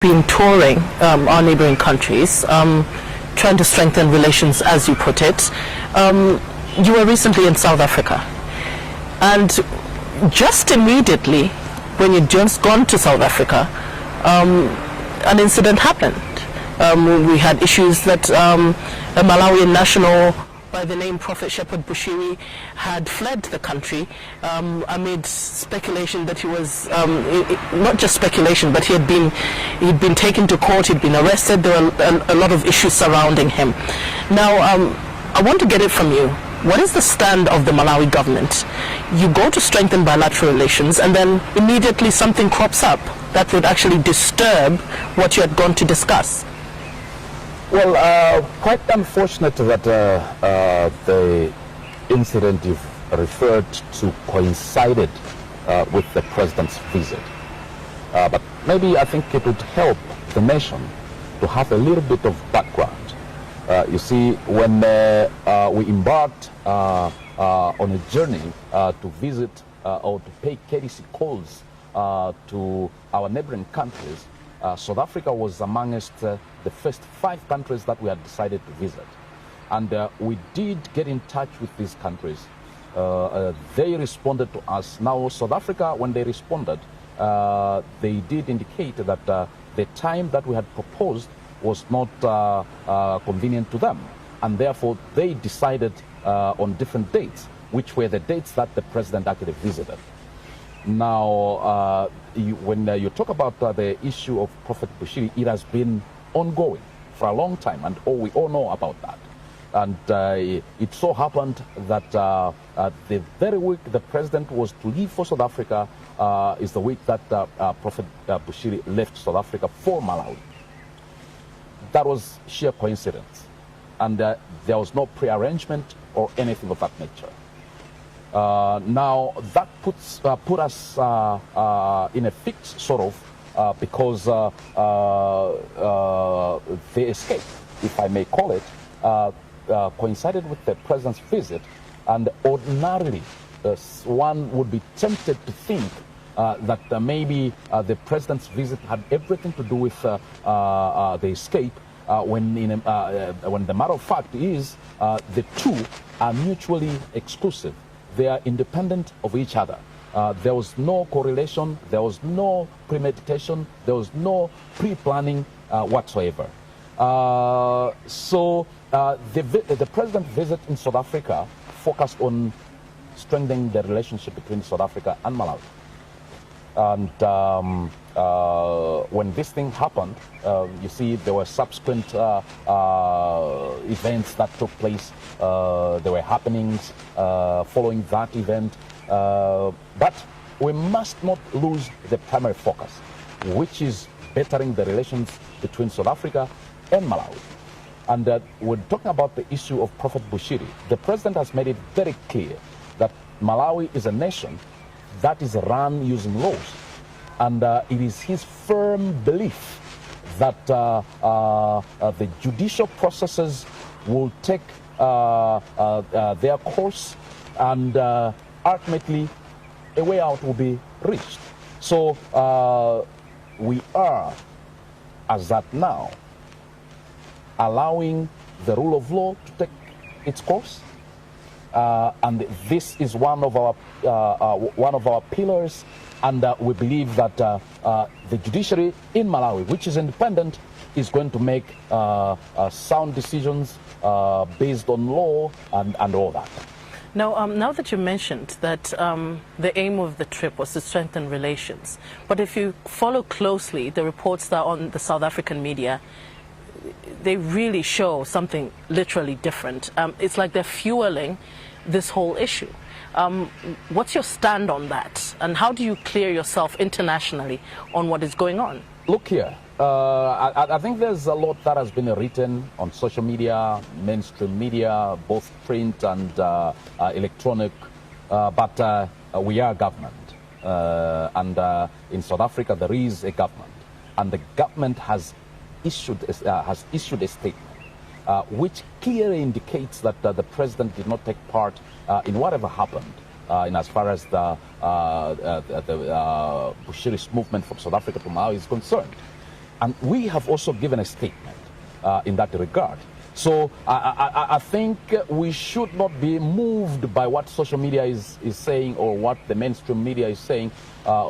been touring our neighboring countries, trying to strengthen relations, as you put it. You were recently in South Africa, and just immediately when you'd just gone to South Africa, an incident happened. We had issues that a Malawian national by the name Prophet Shepherd Bushiri had fled the country amid speculation that he was, not just speculation, but he'd been taken to court, he'd been arrested. There were a lot of issues surrounding him. Now, I want to get it from you. What is the stand of the Malawi government? You go to strengthen bilateral relations, and then immediately something crops up that would actually disturb what you had gone to discuss. Well, quite unfortunate that the incident you've referred to coincided with the president's visit. But maybe I think it would help the nation to have a little bit of background. You see, when we embarked on a journey to visit or to pay courtesy calls to our neighboring countries, South Africa was amongst the first 5 countries that we had decided to visit. And we did get in touch with these countries. They responded to us. Now, South Africa, when they responded, they did indicate that the time that we had proposed was not convenient to them. And therefore, they decided on different dates, which were the dates that the president actually visited. Now, when you talk about the issue of Prophet Bushiri, it has been ongoing for a long time, and we all know about that. And it so happened that the very week the president was to leave for South Africa is the week that Prophet Bushiri left South Africa for Malawi. That was sheer coincidence, and there was no pre-arrangement or anything of that nature. Now that put us in a fix, sort of, because the escape, if I may call it, coincided with the president's visit, and ordinarily one would be tempted to think that maybe the president's visit had everything to do with the escape, when the matter of fact is the two are mutually exclusive. They are independent of each other. There was no correlation, there was no premeditation, there was no pre-planning whatsoever. So the president's visit in South Africa focused on strengthening the relationship between South Africa and Malawi. And when this thing happened, you see, there were subsequent events that took place. There were happenings following that event. But we must not lose the primary focus, which is bettering the relations between South Africa and Malawi. And we're talking about the issue of Prophet Bushiri. The president has made it very clear that Malawi is a nation that is run using laws. And it is his firm belief that the judicial processes will take their course, and ultimately a way out will be reached. So we are, as at now, allowing the rule of law to take its course, and this is one of our pillars. And we believe that the judiciary in Malawi, which is independent, is going to make sound decisions based on law and all that. Now, now that you mentioned that the aim of the trip was to strengthen relations, but if you follow closely the reports that are on the South African media, they really show something literally different. It's like they're fueling this whole issue. What's your stand on that, and how do you clear yourself internationally on what is going on? Look here, I think there's a lot that has been written on social media, mainstream media, both print and electronic, but we are government, and in South Africa there is a government, and the government has issued a statement which clearly indicates that the president did not take part in whatever happened in as far as the Bushiri's movement from South Africa to Malawi is concerned. And we have also given a statement in that regard. So I think we should not be moved by what social media is saying or what the mainstream media is saying.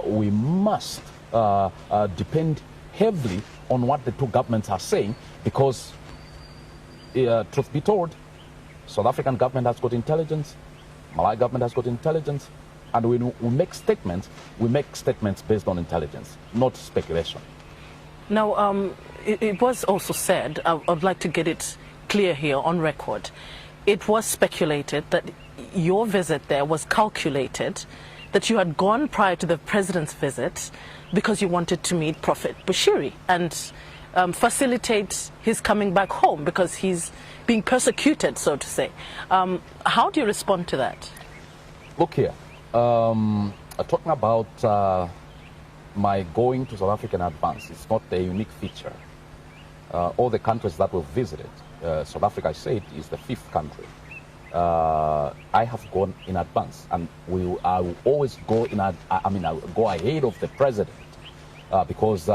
We must depend heavily on what the two governments are saying, because truth be told, South African government has got intelligence, Malawi government has got intelligence, and when we make statements based on intelligence, not speculation. Now, it was also said, I'd like to get it clear here on record, it was speculated that your visit there was calculated, that you had gone prior to the president's visit because you wanted to meet Prophet Bushiri and facilitate his coming back home because he's being persecuted, so to say. How do you respond to that? Look here, talking about my going to South Africa in advance, it's not a unique feature. All the countries that we've visited, South Africa, I said, is the 5th country. I have gone in advance, and I will always go I will go ahead of the president, because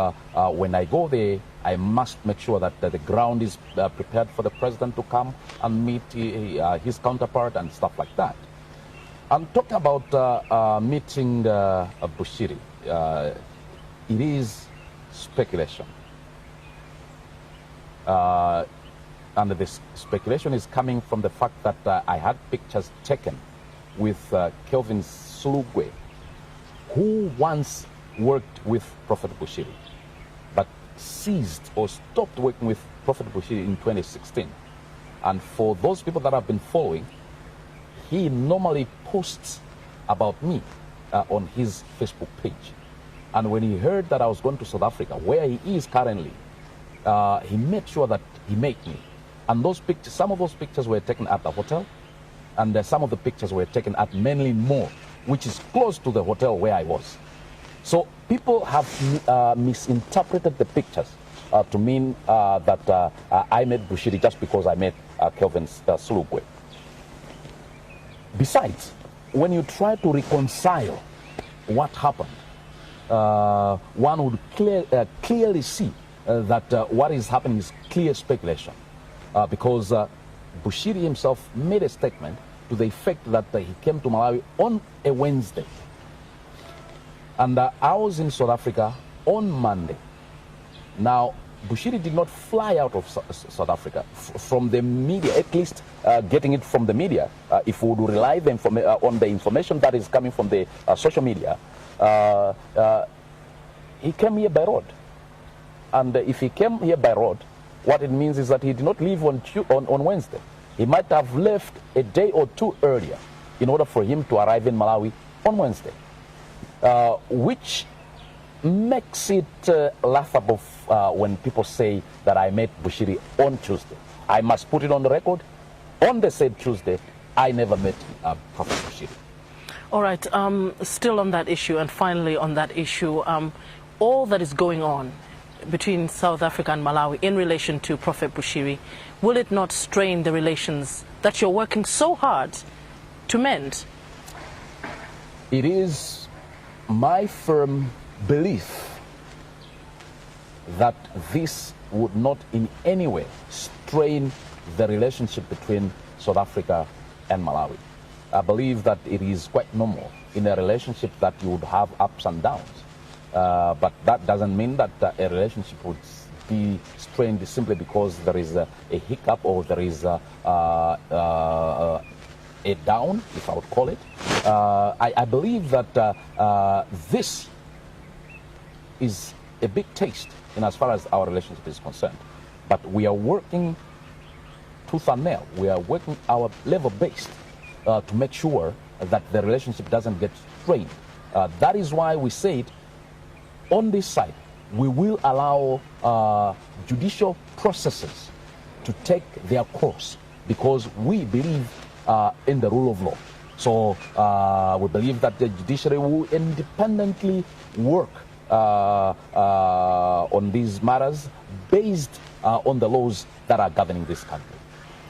when I go there, I must make sure that the ground is prepared for the president to come and meet his counterpart and stuff like that. I'm talking about meeting Bushiri. It is speculation. And this speculation is coming from the fact that I had pictures taken with Kelvin Slugwe, who once worked with Prophet Bushiri, but ceased or stopped working with Prophet Bushiri in 2016. And for those people that have been following, he normally posts about me on his Facebook page. And when he heard that I was going to South Africa, where he is currently, he made sure that he met me. And those pictures, some of those pictures were taken at the hotel, and some of the pictures were taken at Manly Mall, which is close to the hotel where I was. So people have misinterpreted the pictures to mean that I met Bushiri just because I met Kelvin Slugwe. Besides, when you try to reconcile what happened, one would clearly see that what is happening is clear speculation. Because Bushiri himself made a statement to the effect that he came to Malawi on a Wednesday. And I was in South Africa on Monday. Now, Bushiri did not fly out of South Africa from the media, at least getting it from the media. If we would rely on the information that is coming from the social media, he came here by road. And if he came here by road, what it means is that he did not leave on Wednesday. He might have left a day or two earlier in order for him to arrive in Malawi on Wednesday, which makes it laughable when people say that I met Bushiri on Tuesday. I must put it on the record. On the said Tuesday, I never met Prophet Bushiri. All right, still on that issue, and finally on that issue, all that is going on between South Africa and Malawi in relation to Prophet Bushiri, will it not strain the relations that you're working so hard to mend? It is my firm belief that this would not in any way strain the relationship between South Africa and Malawi. I believe that it is quite normal in a relationship that you would have ups and downs. But that doesn't mean that a relationship would be strained simply because there is a hiccup or there is a down, if I would call it. I believe that this is a big taste in as far as our relationship is concerned. But we are working tooth and nail. We are working our level-based to make sure that the relationship doesn't get strained. That is why we said, on this side, we will allow judicial processes to take their course because we believe in the rule of law. So we believe that the judiciary will independently work on these matters based on the laws that are governing this country.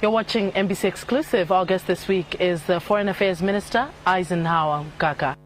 You're watching NBC Exclusive. Our guest this week is the Foreign Affairs Minister, Eisenhower Gaga.